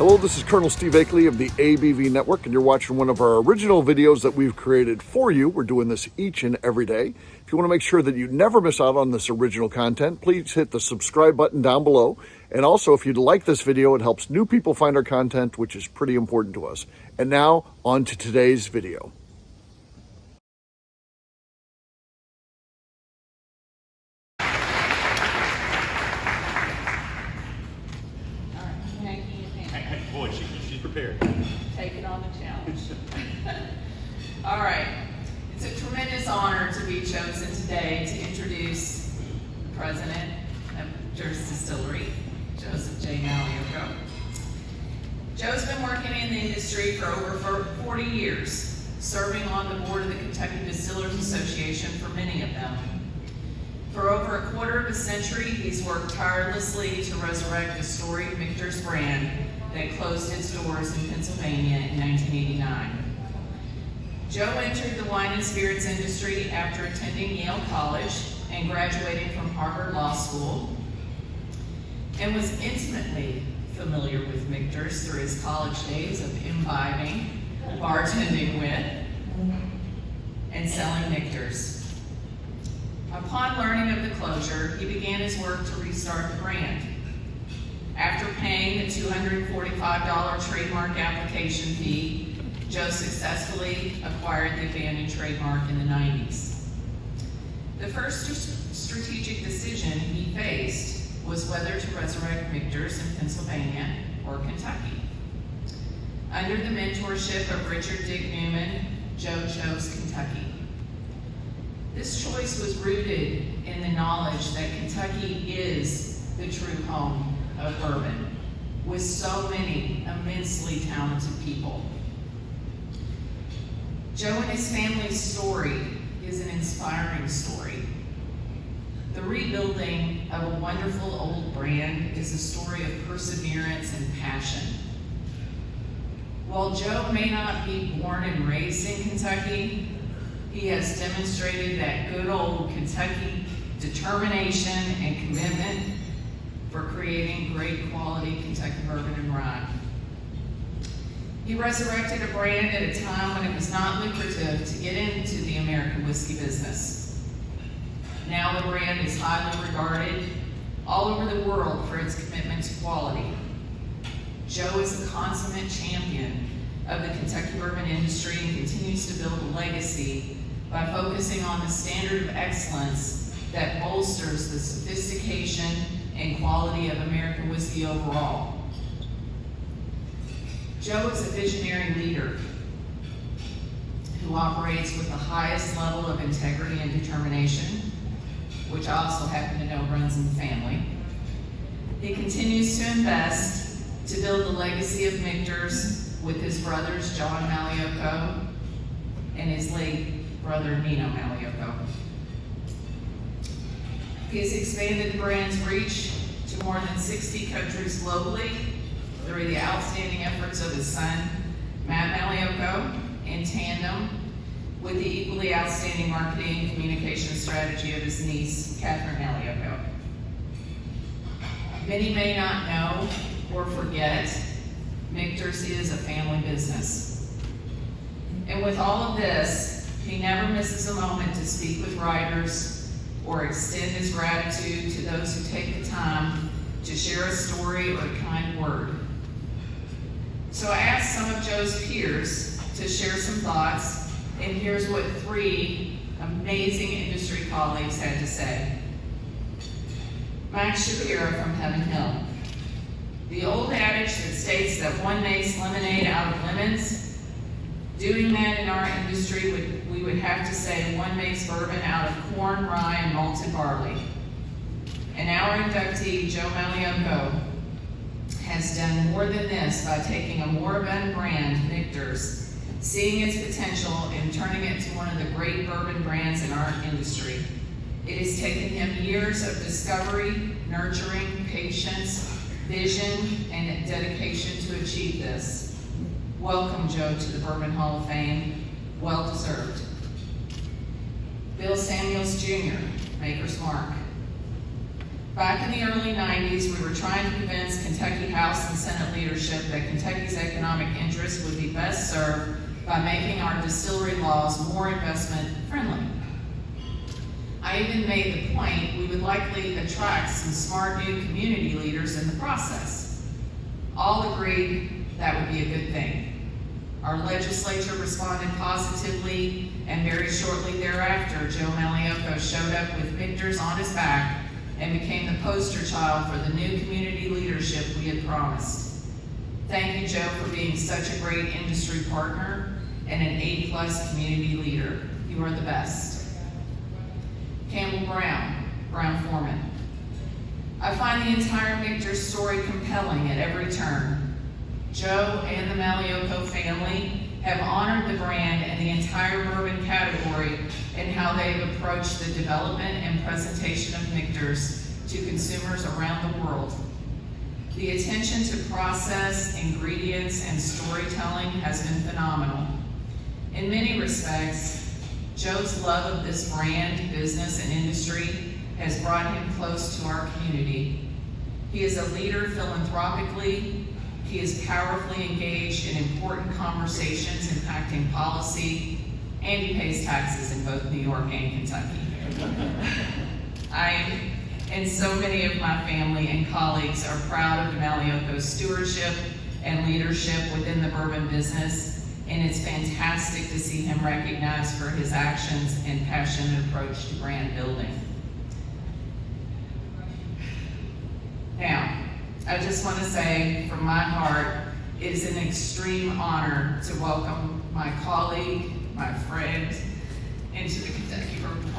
Hello, this is Colonel Steve Akeley of the ABV Network, and you're watching one of our original videos that we've created for you. We're doing this each and every day. If you want to make sure that you never miss out on this original content, please hit the subscribe button down below. And also, if you'd like this video, it helps new people find our content, which is pretty important to us. And now, on to today's video. Boy, she's prepared. Take it on the challenge. All right. It's a tremendous honor to be chosen today to introduce the president of Michters Distillery, Joe Magliocco. Joe's been working in the industry for over 40 years, serving on the board of the Kentucky Distillers Association for many of them. For over a quarter of a century, he's worked tirelessly to resurrect the storied Michters brand that closed its doors in Pennsylvania in 1989. Joe entered the wine and spirits industry after attending Yale College and graduating from Harvard Law School, and was intimately familiar with Michters through his college days of imbibing, bartending with, and selling Michters. Upon learning of the closure, he began his work to restart the brand. After paying the $245 trademark application fee, Joe successfully acquired the abandoned trademark in the 90s. The first strategic decision he faced was whether to resurrect Michters in Pennsylvania or Kentucky. Under the mentorship of Richard Dick Newman, Joe chose Kentucky. This choice was rooted in the knowledge that Kentucky is the true home of bourbon, with so many immensely talented people. Joe and his family's story is an inspiring story. The rebuilding of a wonderful old brand is a story of perseverance and passion. While Joe may not be born and raised in Kentucky, he has demonstrated that good old Kentucky determination and commitment for creating great quality Kentucky bourbon and rye. He resurrected a brand at a time when it was not lucrative to get into the American whiskey business. Now the brand is highly regarded all over the world for its commitment to quality. Joe is a consummate champion of the Kentucky bourbon industry and continues to build a legacy by focusing on the standard of excellence that bolsters the sophistication and quality of American whiskey overall. Joe is a visionary leader who operates with the highest level of integrity and determination, which I also happen to know runs in the family. He continues to invest to build the legacy of Michters with his brothers John Magliocco and his late brother Nino Magliocco. He has expanded the brand's reach to more than 60 countries globally through the outstanding efforts of his son, Matt Magliocco, in tandem with the equally outstanding marketing and communication strategy of his niece, Catherine Magliocco. Many may not know or forget, Michters is a family business. And with all of this, he never misses a moment to speak with writers or extend his gratitude to those who take the time to share a story or a kind word. So I asked some of Joe's peers to share some thoughts, and here's what 3 amazing industry colleagues had to say. Max Shapiro from Heaven Hill. The old adage that states that one makes lemonade out of lemons, doing that in our industry, we would have to say one makes bourbon out of corn, rye, and malted barley. And our inductee, Joe Magliocco, has done more than this by taking a moribund brand, Michters, seeing its potential and turning it to one of the great bourbon brands in our industry. It has taken him years of discovery, nurturing, patience, vision, and dedication to achieve this. Welcome, Joe, to the Bourbon Hall of Fame. Well deserved. Bill Samuels Jr., Maker's Mark. Back in the early 90s, we were trying to convince Kentucky House and Senate leadership that Kentucky's economic interests would be best served by making our distillery laws more investment friendly. I even made the point we would likely attract some smart new community leaders in the process. All agreed that would be a good thing. Our legislature responded positively, and very shortly thereafter, Joe Magliocco showed up with Michters on his back and became the poster child for the new community leadership we had promised. Thank you, Joe, for being such a great industry partner and an A+ community leader. You are the best. Campbell Brown Foreman. I find the entire Michter story compelling at every turn. Joe and the Magliocco family have honored the brand and the entire bourbon category in how they have approached the development and presentation of Michters to consumers around the world. The attention to process, ingredients, and storytelling has been phenomenal. In many respects, Joe's love of this brand, business, and industry has brought him close to our community. He is a leader philanthropically. He is powerfully engaged in important conversations impacting policy, and he pays taxes in both New York and Kentucky. I and so many of my family and colleagues are proud of Magliocco's stewardship and leadership within the bourbon business, and it's fantastic to see him recognized for his actions and passionate approach to brand building. Now, I just want to say from my heart, it is an extreme honor to welcome my colleague, my friend, into the Kentucky Bourbon